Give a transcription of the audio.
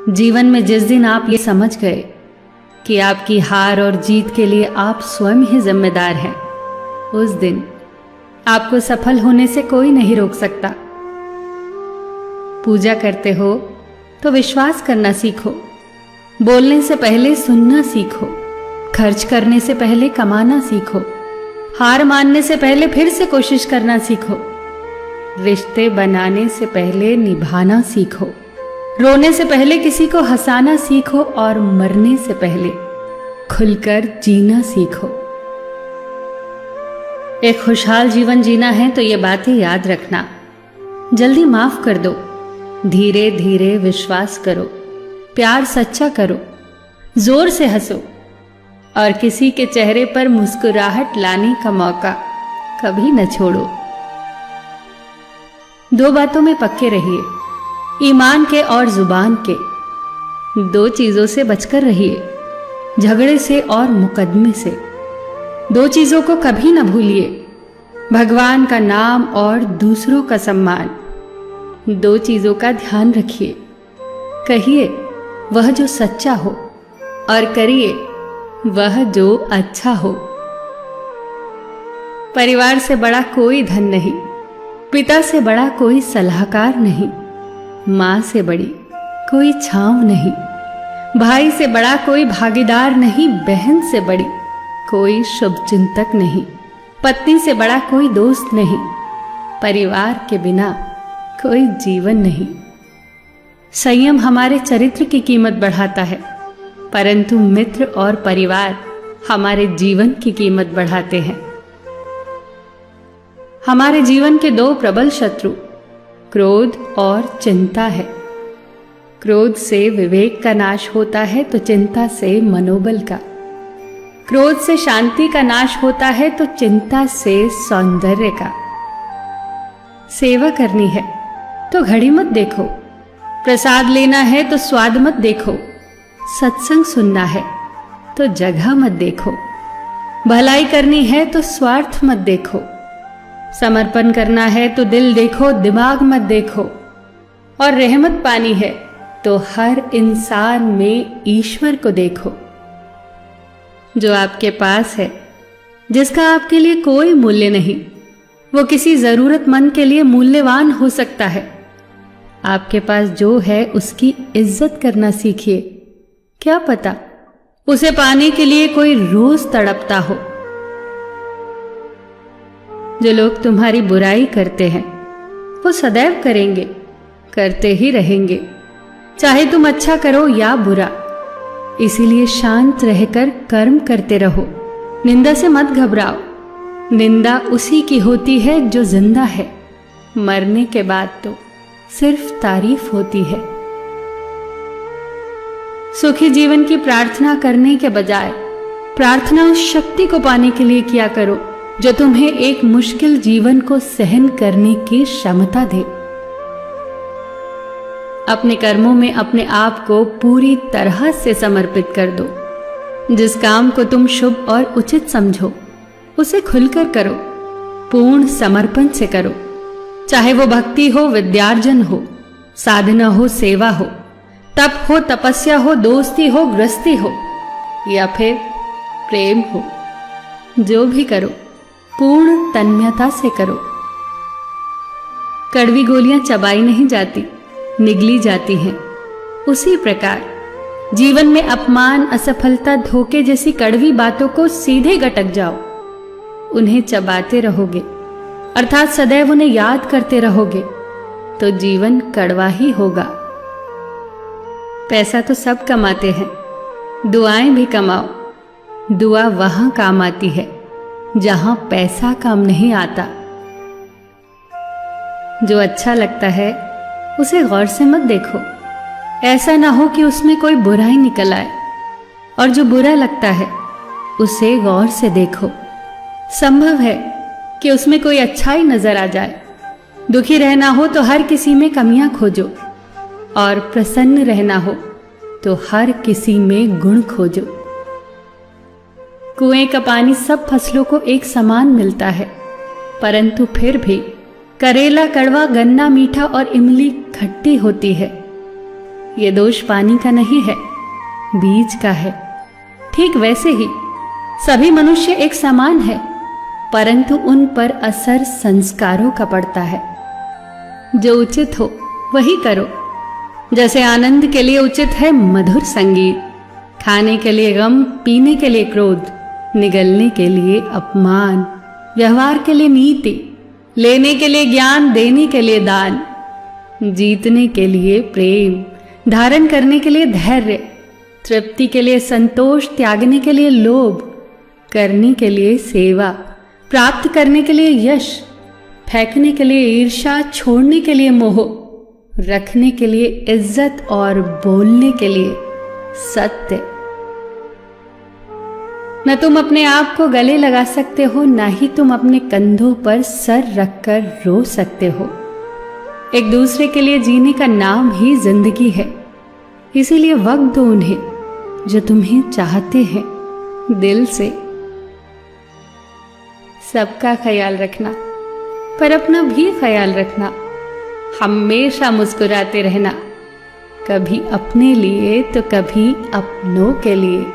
जीवन में जिस दिन आप ये समझ गए कि आपकी हार और जीत के लिए आप स्वयं ही जिम्मेदार हैं, उस दिन आपको सफल होने से कोई नहीं रोक सकता। पूजा करते हो तो विश्वास करना सीखो, बोलने से पहले सुनना सीखो, खर्च करने से पहले कमाना सीखो, हार मानने से पहले फिर से कोशिश करना सीखो, रिश्ते बनाने से पहले निभाना सीखो, रोने से पहले किसी को हंसाना सीखो और मरने से पहले खुलकर जीना सीखो। एक खुशहाल जीवन जीना है तो ये बातें याद रखना। जल्दी माफ कर दो, धीरे धीरे विश्वास करो, प्यार सच्चा करो, जोर से हंसो और किसी के चेहरे पर मुस्कुराहट लाने का मौका कभी न छोड़ो। दो बातों में पक्के रहिए, ईमान के और जुबान के। दो चीजों से बचकर रहिए, झगड़े से और मुकदमे से। दो चीजों को कभी न भूलिए, भगवान का नाम और दूसरों का सम्मान। दो चीजों का ध्यान रखिए, कहिए वह जो सच्चा हो और करिए वह जो अच्छा हो। परिवार से बड़ा कोई धन नहीं, पिता से बड़ा कोई सलाहकार नहीं, मां से बड़ी कोई छांव नहीं, भाई से बड़ा कोई भागीदार नहीं, बहन से बड़ी कोई शुभचिंतक नहीं, पत्नी से बड़ा कोई दोस्त नहीं, परिवार के बिना कोई जीवन नहीं। संयम हमारे चरित्र की कीमत बढ़ाता है, परंतु मित्र और परिवार हमारे जीवन की कीमत बढ़ाते हैं। हमारे जीवन के दो प्रबल शत्रु क्रोध और चिंता है। क्रोध से विवेक का नाश होता है तो चिंता से मनोबल का। क्रोध से शांति का नाश होता है तो चिंता से सौंदर्य का। सेवा करनी है तो घड़ी मत देखो, प्रसाद लेना है तो स्वाद मत देखो, सत्संग सुनना है तो जगह मत देखो, भलाई करनी है तो स्वार्थ मत देखो, समर्पण करना है तो दिल देखो, दिमाग मत देखो, और रहमत पानी है तो हर इंसान में ईश्वर को देखो। जो आपके पास है, जिसका आपके लिए कोई मूल्य नहीं, वो किसी जरूरतमंद के लिए मूल्यवान हो सकता है। आपके पास जो है उसकी इज्जत करना सीखिए, क्या पता उसे पाने के लिए कोई रोज तड़पता हो। जो लोग तुम्हारी बुराई करते हैं वो सदैव करेंगे, करते ही रहेंगे, चाहे तुम अच्छा करो या बुरा। इसीलिए शांत रहकर कर्म करते रहो, निंदा से मत घबराओ। निंदा उसी की होती है जो जिंदा है, मरने के बाद तो सिर्फ तारीफ होती है। सुखी जीवन की प्रार्थना करने के बजाय प्रार्थना उस शक्ति को पाने के लिए किया करो जो तुम्हें एक मुश्किल जीवन को सहन करने की क्षमता दे। अपने कर्मों में अपने आप को पूरी तरह से समर्पित कर दो। जिस काम को तुम शुभ और उचित समझो उसे खुलकर करो, पूर्ण समर्पण से करो। चाहे वो भक्ति हो, विद्यार्जन हो, साधना हो, सेवा हो, तप हो, तपस्या हो, दोस्ती हो, गृहस्थी हो या फिर प्रेम हो, जो भी करो पूर्ण तन्मयता से करो। कड़वी गोलियां चबाई नहीं जाती, निगली जाती हैं। उसी प्रकार जीवन में अपमान, असफलता, धोखे जैसी कड़वी बातों को सीधे गटक जाओ। उन्हें चबाते रहोगे, अर्थात सदैव उन्हें याद करते रहोगे, तो जीवन कड़वा ही होगा। पैसा तो सब कमाते हैं, दुआएं भी कमाओ। दुआ वहां काम आती है जहां पैसा काम नहीं आता। जो अच्छा लगता है उसे गौर से मत देखो, ऐसा ना हो कि उसमें कोई बुराई निकल आए, और जो बुरा लगता है उसे गौर से देखो। संभव है कि उसमें कोई अच्छाई नजर आ जाए। दुखी रहना हो तो हर किसी में कमियां खोजो, और प्रसन्न रहना हो तो हर किसी में गुण खोजो। कुएं का पानी सब फसलों को एक समान मिलता है, परंतु फिर भी करेला कड़वा, गन्ना मीठा और इमली खट्टी होती है। ये दोष पानी का नहीं है, बीज का है। ठीक वैसे ही सभी मनुष्य एक समान है, परंतु उन पर असर संस्कारों का पड़ता है। जो उचित हो वही करो। जैसे आनंद के लिए उचित है मधुर संगीत, खाने के लिए गम, पीने के लिए क्रोध, निगलने के लिए अपमान, व्यवहार के लिए नीति, लेने के लिए ज्ञान, देने के लिए दान, जीतने के लिए प्रेम, धारण करने के लिए धैर्य, तृप्ति के लिए संतोष, त्यागने के लिए लोभ, करने के लिए सेवा, प्राप्त करने के लिए यश, फेंकने के लिए ईर्ष्या, छोड़ने के लिए मोह, रखने के लिए इज्जत और बोलने के लिए सत्य। न तुम अपने आप को गले लगा सकते हो, ना ही तुम अपने कंधों पर सर रखकर रो सकते हो। एक दूसरे के लिए जीने का नाम ही जिंदगी है। इसीलिए वक्त दो उन्हें जो तुम्हें चाहते हैं दिल से। सबका ख्याल रखना, पर अपना भी ख्याल रखना। हमेशा मुस्कुराते रहना, कभी अपने लिए तो कभी अपनों के लिए।